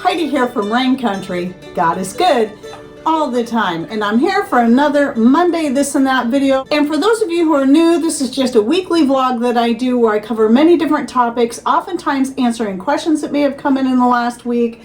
Heidi here from Rain Country. God is good all the time, and I'm here for another Monday This and That video. And for those of you who are new, this is just a weekly vlog that I do where I cover many different topics, oftentimes answering questions that may have come in the last week,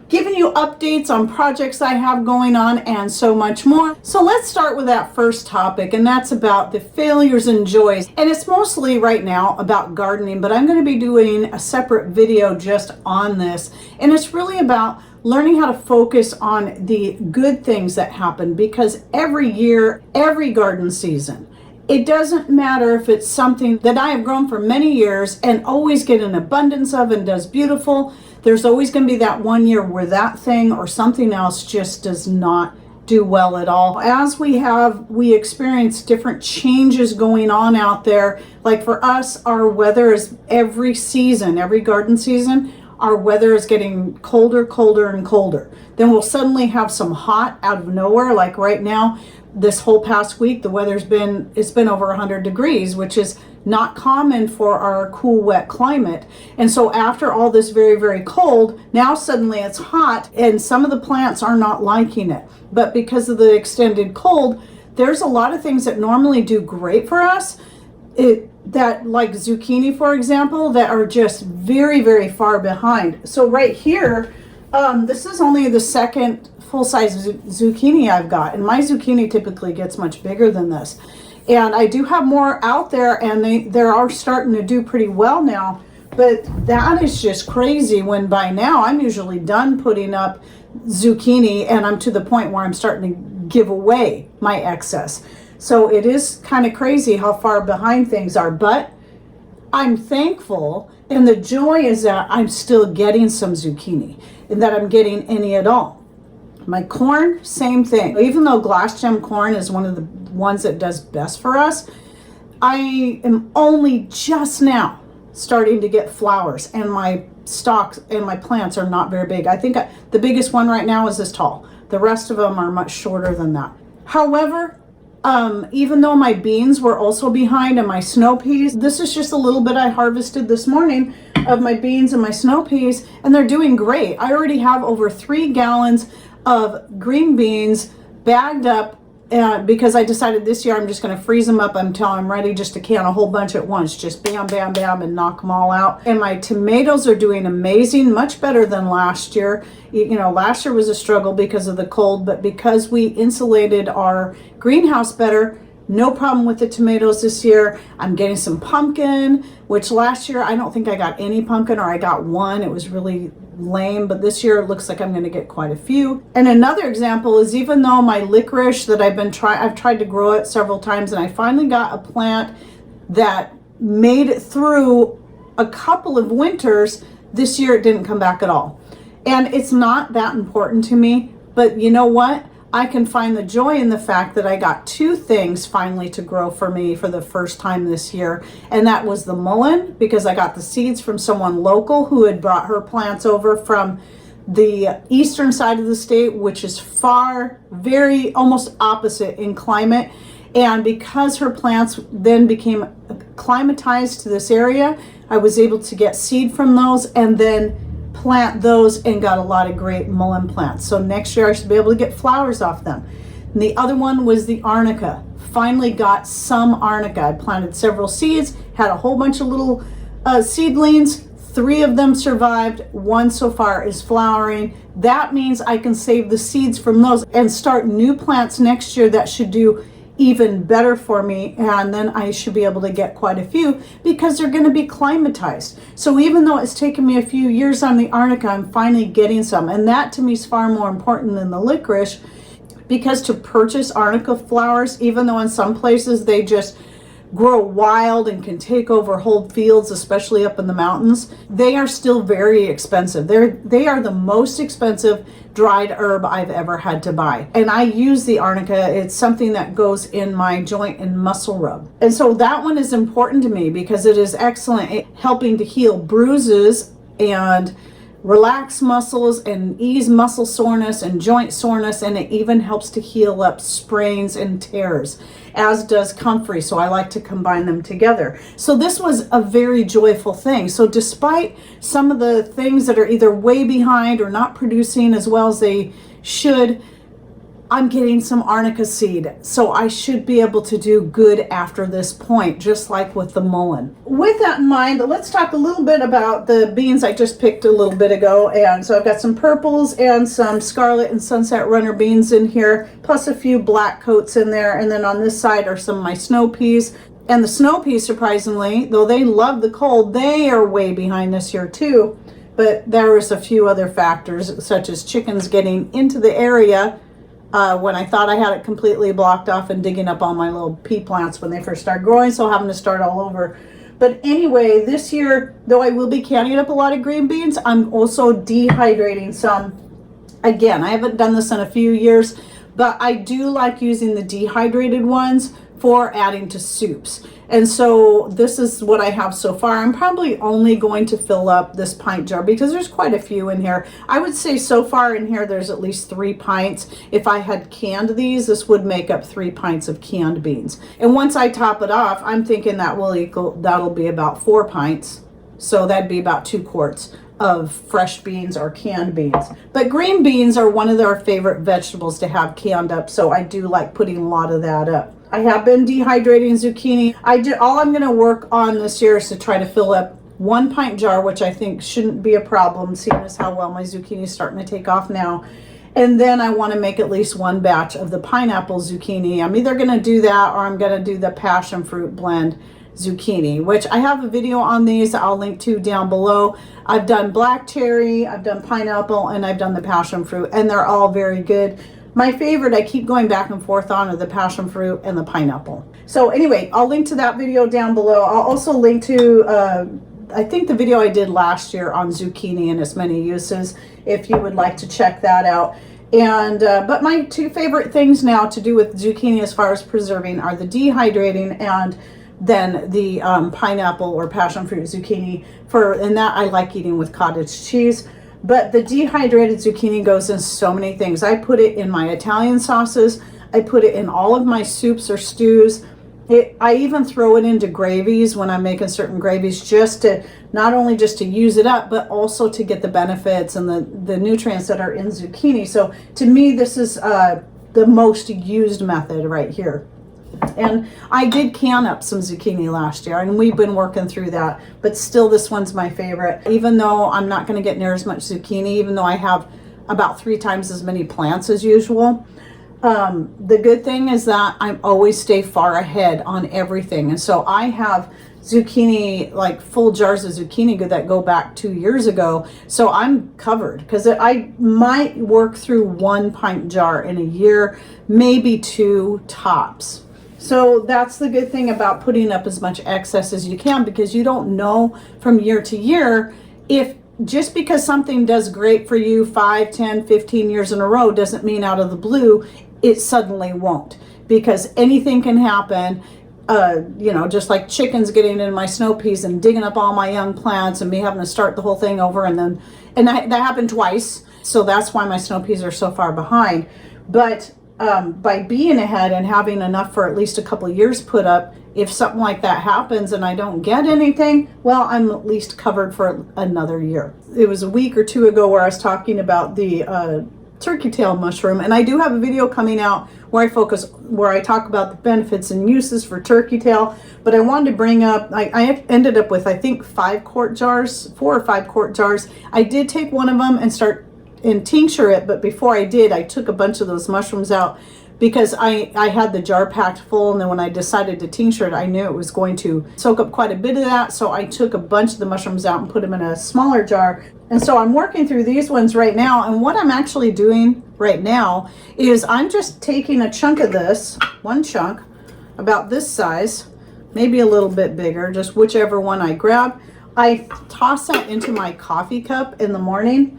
giving you updates on projects I have going on, and so much more. So let's start with that first topic, and that's about the failures and joys. And it's mostly right now about gardening, but I'm going to be doing a separate video just on this. And it's really about learning how to focus on the good things that happen, because every year, every garden season, it doesn't matter if it's something that I have grown for many years and always get an abundance of and does beautiful. There's always going to be that one year where that thing or something else just does not do well at all. As we experience different changes going on out there. Like for us, our weather is every season, every garden season, our weather is getting colder, colder, and colder. Then we'll suddenly have some hot out of nowhere. Like right now, this whole past week, the weather's been over 100 degrees, which is not common for our cool, wet climate. And so after all this very, very cold, now suddenly it's hot, and some of the plants are not liking it. But because of the extended cold, there's a lot of things that normally do great for us, that like zucchini, for example, that are just very, very far behind. So right here, this is only the second full-size zucchini I've got, and my zucchini typically gets much bigger than this. And I do have more out there, and they are starting to do pretty well now. But that is just crazy, when by now I'm usually done putting up zucchini and I'm to the point where I'm starting to give away my excess. So it is kind of crazy how far behind things are, but I'm thankful, and the joy is that I'm still getting some zucchini, and that I'm getting any at all. My corn, same thing. Even though glass gem corn is one of the ones that does best for us, I am only just now starting to get flowers, and my stalks and my plants are not very big. I think the biggest one right now is this tall. The rest of them are much shorter than that. However, even though my beans were also behind, and my snow peas, this is just a little bit I harvested this morning of my beans and my snow peas, and they're doing great. I already have over 3 gallons of green beans bagged up, because I decided this year I'm just going to freeze them up until I'm ready just to can a whole bunch at once, just bam, bam, bam, and knock them all out. And my tomatoes are doing amazing, much better than last year. You know, last year was a struggle because of the cold, but because we insulated our greenhouse better, no problem with the tomatoes this year. I'm getting some pumpkin, which last year I don't think I got any pumpkin, or I got one. It was really lame, but this year it looks like I'm going to get quite a few. And another example is, even though my licorice that I've tried to grow it several times, and I finally got a plant that made it through a couple of winters, this year it didn't come back at all. And it's not that important to me, but you know what? I can find the joy in the fact that I got 2 things finally to grow for me for the first time this year. And that was the mullein, because I got the seeds from someone local who had brought her plants over from the eastern side of the state, which is far, very almost opposite in climate. And because her plants then became acclimatized to this area, I was able to get seed from those and then plant those, and got a lot of great mullein plants. So next year I should be able to get flowers off them. And the other one was the arnica. Finally got some arnica. I planted several seeds, had a whole bunch of little seedlings. 3 of them survived. 1 so far is flowering. That means I can save the seeds from those and start new plants next year that should do even better for me, and then I should be able to get quite a few, because they're going to be climatized. So even though it's taken me a few years on the arnica, I'm finally getting some, and that to me is far more important than the licorice, because to purchase arnica flowers, even though in some places they just grow wild and can take over whole fields, especially up in the mountains, they are still very expensive. They are the most expensive dried herb I've ever had to buy. And I use the arnica. It's something that goes in my joint and muscle rub. And so that one is important to me because it is excellent at helping to heal bruises and relax muscles and ease muscle soreness and joint soreness, and it even helps to heal up sprains and tears, as does comfrey. So I like to combine them together. So this was a very joyful thing. So despite some of the things that are either way behind or not producing as well as they should, I'm getting some arnica seed, so I should be able to do good after this point, just like with the mullein. With that in mind, let's talk a little bit about the beans I just picked a little bit ago. And so I've got some purples and some scarlet and sunset runner beans in here, plus a few black coats in there. And then on this side are some of my snow peas. And the snow peas, surprisingly, though they love the cold, they are way behind this year too. But there was a few other factors, such as chickens getting into the area when I thought I had it completely blocked off, and digging up all my little pea plants when they first started growing, so having to start all over. But anyway, this year, though I will be canning up a lot of green beans, I'm also dehydrating some. Again, I haven't done this in a few years, but I do like using the dehydrated ones for adding to soups. And so this is what I have so far. I'm probably only going to fill up this pint jar because there's quite a few in here. I would say so far in here there's at least 3 pints. If I had canned these, this would make up 3 pints of canned beans. And once I top it off, I'm thinking that'll be about 4 pints. So that'd be about 2 quarts of fresh beans or canned beans. But green beans are one of our favorite vegetables to have canned up, so I do like putting a lot of that up. I have been dehydrating zucchini. All I'm going to work on this year is to try to fill up 1 pint jar, which I think shouldn't be a problem, seeing as how well my zucchini is starting to take off now. And then I want to make at least 1 batch of the pineapple zucchini. I'm either going to do that or I'm going to do the passion fruit blend zucchini, which I have a video on these that I'll link to down below. I've done black cherry, I've done pineapple, and I've done the passion fruit, and they're all very good. My favorite, I keep going back and forth on, are the passion fruit and the pineapple. So anyway, I'll link to that video down below. I'll also link to, I think the video I did last year on zucchini and its many uses, if you would like to check that out. And but my 2 favorite things now to do with zucchini as far as preserving are the dehydrating and then the pineapple or passion fruit zucchini. And that I like eating with cottage cheese. But the dehydrated zucchini goes in so many things. I put it in my Italian sauces. I put it in all of my soups or stews. I even throw it into gravies when I'm making certain gravies, just to not only just to use it up, but also to get the benefits and the nutrients that are in zucchini. So to me, this is the most used method right here. And I did can up some zucchini last year, and we've been working through that, but still this one's my favorite. Even though I'm not going to get near as much zucchini, even though I have about 3 times as many plants as usual, the good thing is that I always stay far ahead on everything. And so I have zucchini, like full jars of zucchini that go back 2 years ago. So I'm covered, because I might work through 1 pint jar in a year, maybe 2 tops. So that's the good thing about putting up as much excess as you can, because you don't know from year to year if just because something does great for you 5, 10, 15 years in a row doesn't mean out of the blue it suddenly won't, because anything can happen. Just like chickens getting in my snow peas and digging up all my young plants and me having to start the whole thing over, and that happened twice. So that's why my snow peas are so far behind. But by being ahead and having enough for at least a couple of years put up, if something like that happens and I don't get anything, well, I'm at least covered for another year. It was a week or 2 ago where I was talking about the turkey tail mushroom, and I do have a video coming out where I talk about the benefits and uses for turkey tail. But I wanted to bring up, I ended up with, I think, 4 or 5 quart jars. I did take one of them and tincture it, but before I did, I took a bunch of those mushrooms out, because I had the jar packed full, and then when I decided to tincture it, I knew it was going to soak up quite a bit of that. So I took a bunch of the mushrooms out and put them in a smaller jar. And so I'm working through these ones right now. And what I'm actually doing right now is I'm just taking a chunk of this, 1 chunk, about this size, maybe a little bit bigger, just whichever one I grab. I toss that into my coffee cup in the morning,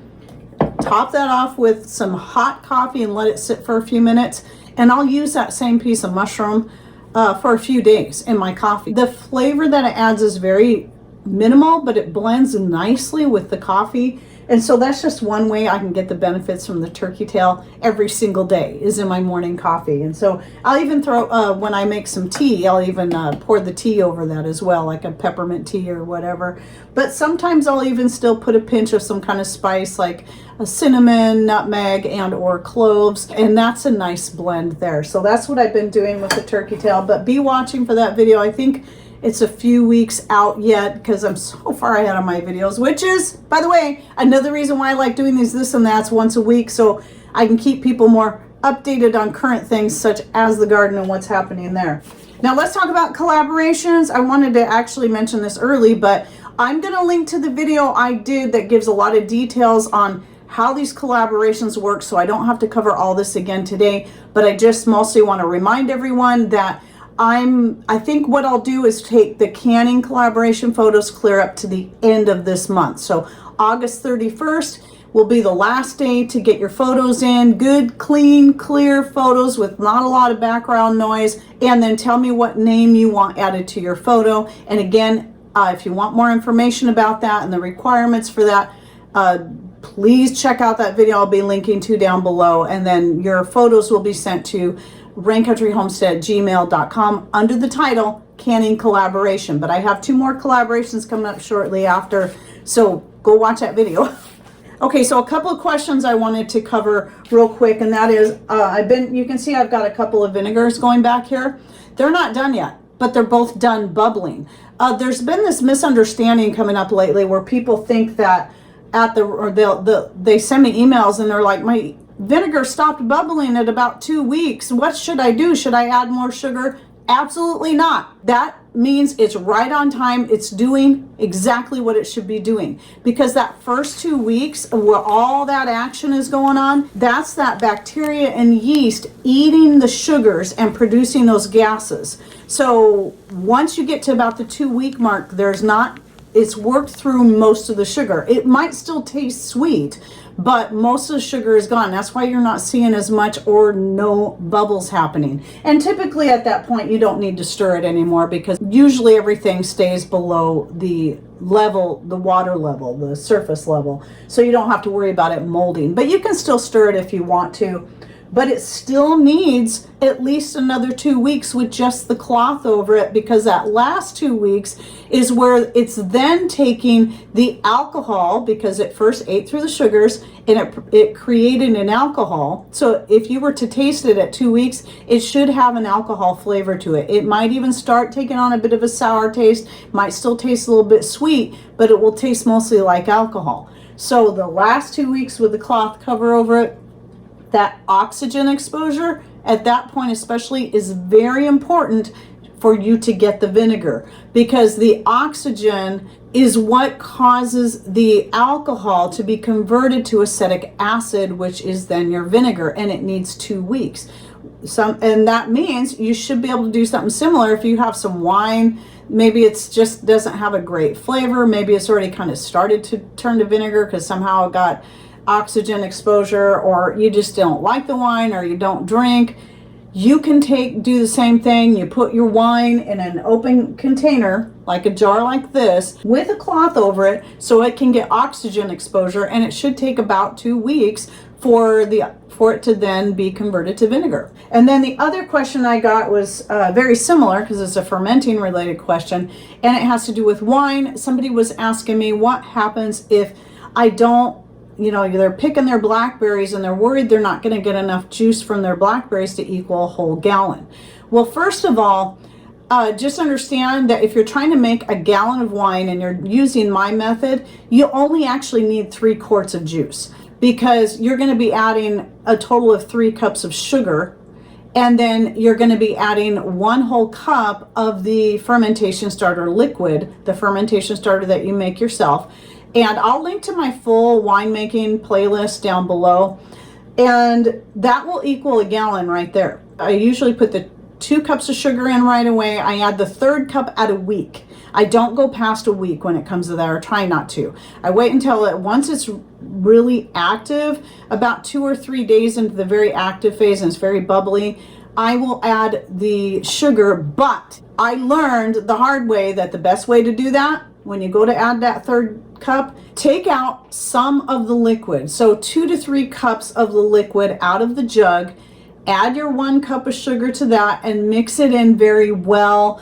top that off with some hot coffee and let it sit for a few minutes. And I'll use that same piece of mushroom for a few days in my coffee. The flavor that it adds is very minimal, but it blends nicely with the coffee. And so that's just one way I can get the benefits from the turkey tail every single day is in my morning coffee. And so I'll even throw, when I make some tea, I'll even pour the tea over that as well, like a peppermint tea or whatever. But sometimes I'll even still put a pinch of some kind of spice like a cinnamon, nutmeg, and or cloves. And that's a nice blend there. So that's what I've been doing with the turkey tail. But be watching for that video. I think it's a few weeks out yet because I'm so far ahead on my videos, which is, by the way, another reason why I like doing these this and that's once a week, so I can keep people more updated on current things such as the garden and what's happening there. Now let's talk about collaborations. I wanted to actually mention this early, but I'm going to link to the video I did that gives a lot of details on how these collaborations work, so I don't have to cover all this again today, but I just mostly want to remind everyone that I think what I'll do is take the canning collaboration photos clear up to the end of this month. So August 31st will be the last day to get your photos in. Good, clean, clear photos with not a lot of background noise. And then tell me what name you want added to your photo. And again, if you want more information about that and the requirements for that, please check out that video I'll be linking to down below. And then your photos will be sent to raincountryhomestead@gmail.com under the title Canning Collaboration. But I have 2 more collaborations coming up shortly after, so go watch that video. Okay, so a couple of questions I wanted to cover real quick, and that is, you can see I've got a couple of vinegars going back here. They're not done yet, but they're both done bubbling. There's been this misunderstanding coming up lately where people think that they send me emails and they're like, my vinegar stopped bubbling at about 2 weeks. What should I do? Should I add more sugar? Absolutely not. That means it's right on time. It's doing exactly what it should be doing, because that first 2 weeks where all that action is going on, that's that bacteria and yeast eating the sugars and producing those gases. So once you get to about the 2-week mark, it's worked through most of the sugar. It might still taste sweet, but most of the sugar is gone. That's why you're not seeing as much or no bubbles happening. And typically at that point, you don't need to stir it anymore, because usually everything stays below the level, the water level, the surface level. So you don't have to worry about it molding, but you can still stir it if you want to. But it still needs at least another 2 weeks with just the cloth over it, because that last 2 weeks is where it's then taking the alcohol, because it first ate through the sugars and it created an alcohol. So if you were to taste it at 2 weeks, it should have an alcohol flavor to it. It might even start taking on a bit of a sour taste, might still taste a little bit sweet, but it will taste mostly like alcohol. So the last 2 weeks with the cloth cover over it, that oxygen exposure at that point especially is very important for you to get the vinegar, because the oxygen is what causes the alcohol to be converted to acetic acid, which is then your vinegar, and it needs 2 weeks. And that means you should be able to do something similar if you have some wine. Maybe it's just doesn't have a great flavor. Maybe it's already kind of started to turn to vinegar because somehow it got oxygen exposure, or you just don't like the wine, or you don't drink. You can do the same thing. You put your wine in an open container, like a jar like this, with a cloth over it so it can get oxygen exposure, and it should take about 2 weeks for it to then be converted to vinegar. And then the other question I got was very similar, because it's a fermenting related question, and it has to do with wine. Somebody was asking me what happens if I don't, they're picking their blackberries and they're worried they're not going to get enough juice from their blackberries to equal a whole gallon. Well, first of all, just understand that if you're trying to make a gallon of wine and you're using my method, you only actually need 3 quarts of juice, because you're going to be adding a total of 3 cups of sugar, and then you're going to be adding 1 whole cup of the fermentation starter liquid, the fermentation starter that you make yourself. And I'll link to my full winemaking playlist down below, and that will equal a gallon right there. I usually put the 2 cups of sugar in right away. I add the 3rd cup at a week. I don't go past a week when it comes to that, or try not to. I wait until once it's really active, about 2 or 3 days into the very active phase and it's very bubbly, I will add the sugar. But I learned the hard way that the best way to do that when you go to add that third cup, take out some of the liquid. So 2 to 3 cups of the liquid out of the jug. Add your 1 cup of sugar to that and mix it in very well.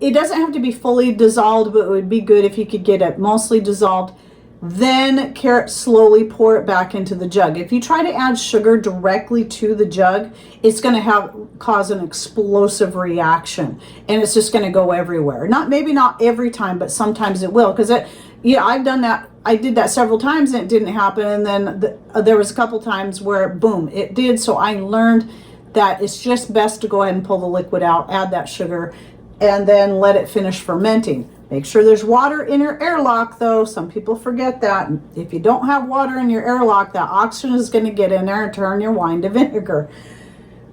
It doesn't have to be fully dissolved, but it would be good if you could get it mostly dissolved. Then slowly pour it back into the jug. If you try to add sugar directly to the jug, it's going to cause an explosive reaction, and it's just going to go everywhere. Maybe not every time, but sometimes it will. Because I've done that. I did that several times and it didn't happen. And then there was a couple times where boom, it did. So I learned that it's just best to go ahead and pull the liquid out, add that sugar, and then let it finish fermenting. Make sure there's water in your airlock though. Some people forget that. If you don't have water in your airlock, that oxygen is going to get in there and turn your wine to vinegar.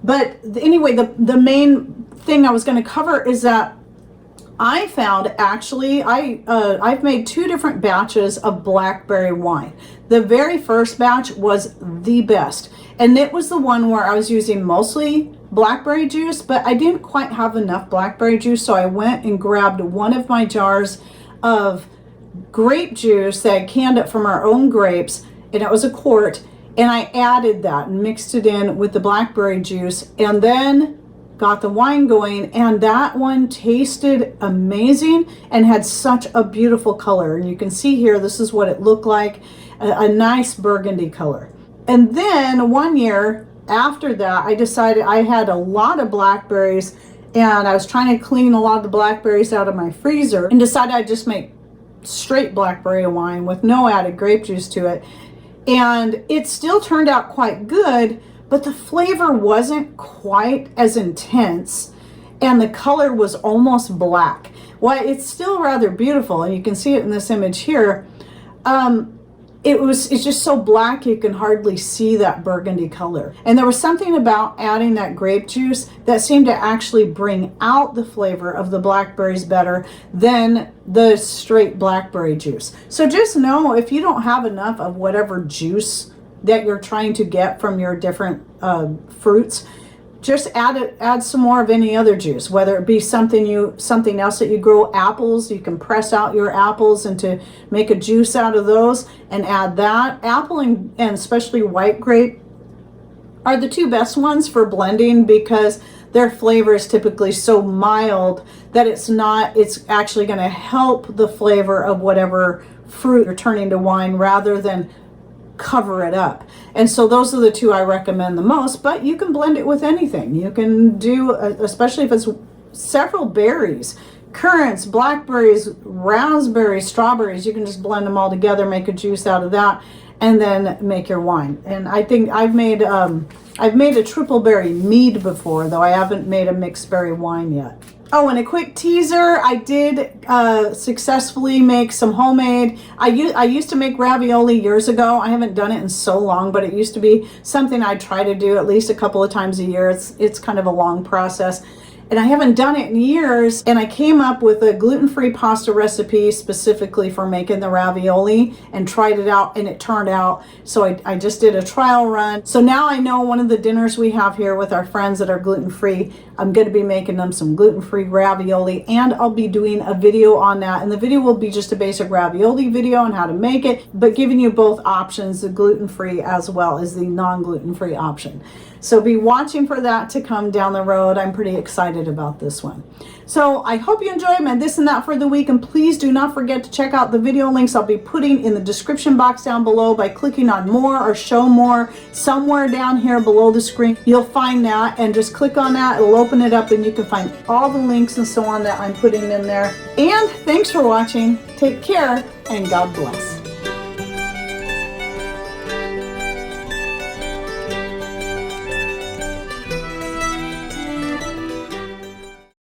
But anyway, the main thing I was going to cover is that I found actually, I've made 2 different batches of blackberry wine. The very first batch was the best. And it was the one where I was using mostly blackberry juice, but I didn't quite have enough blackberry juice. So I went and grabbed one of my jars of grape juice that I canned up from our own grapes, and it was a quart. And I added that and mixed it in with the blackberry juice, and then got the wine going, and that one tasted amazing and had such a beautiful color. And you can see here, this is what it looked like, a nice burgundy color. And then one year after that, I decided I had a lot of blackberries, and I was trying to clean a lot of the blackberries out of my freezer, and decided I'd just make straight blackberry wine with no added grape juice to it. And it still turned out quite good, but the flavor wasn't quite as intense, and the color was almost black. Well, it's still rather beautiful, and you can see it in this image here. It's just so black you can hardly see that burgundy color. And there was something about adding that grape juice that seemed to actually bring out the flavor of the blackberries better than the straight blackberry juice. So just know, if you don't have enough of whatever juice that you're trying to get from your different fruits, just add some more of any other juice, whether it be something else that you grow. Apples, you can press out your apples and to make a juice out of those and add that. Apple and especially white grape are the 2 best ones for blending, because their flavor is typically so mild that it's actually going to help the flavor of whatever fruit you're turning to wine rather than cover it up. And so those are the 2 I recommend the most, but you can blend it with anything. You can do, especially if it's several berries, currants, blackberries, raspberries, strawberries, you can just blend them all together, make a juice out of that, and then make your wine. And I think I've made a triple berry mead before, though I haven't made a mixed berry wine yet. Oh, and a quick teaser, I did successfully make some homemade, I used to make ravioli years ago. I haven't done it in so long, but it used to be something I try to do at least a couple of times a year. It's kind of a long process, and I haven't done it in years. And I came up with a gluten-free pasta recipe specifically for making the ravioli and tried it out, and it turned out. So I just did a trial run. So now I know one of the dinners we have here with our friends that are gluten-free, I'm going to be making them some gluten-free ravioli, and I'll be doing a video on that. And the video will be just a basic ravioli video on how to make it, but giving you both options, the gluten-free as well as the non-gluten-free option. So be watching for that to come down the road. I'm pretty excited about this one. So I hope you enjoy my this and that for the week, and please do not forget to check out the video links I'll be putting in the description box down below by clicking on more or show more somewhere down here below the screen. You'll find that, and just click on that. It'll open it up and you can find all the links and so on that I'm putting in there. And thanks for watching. Take care and God bless.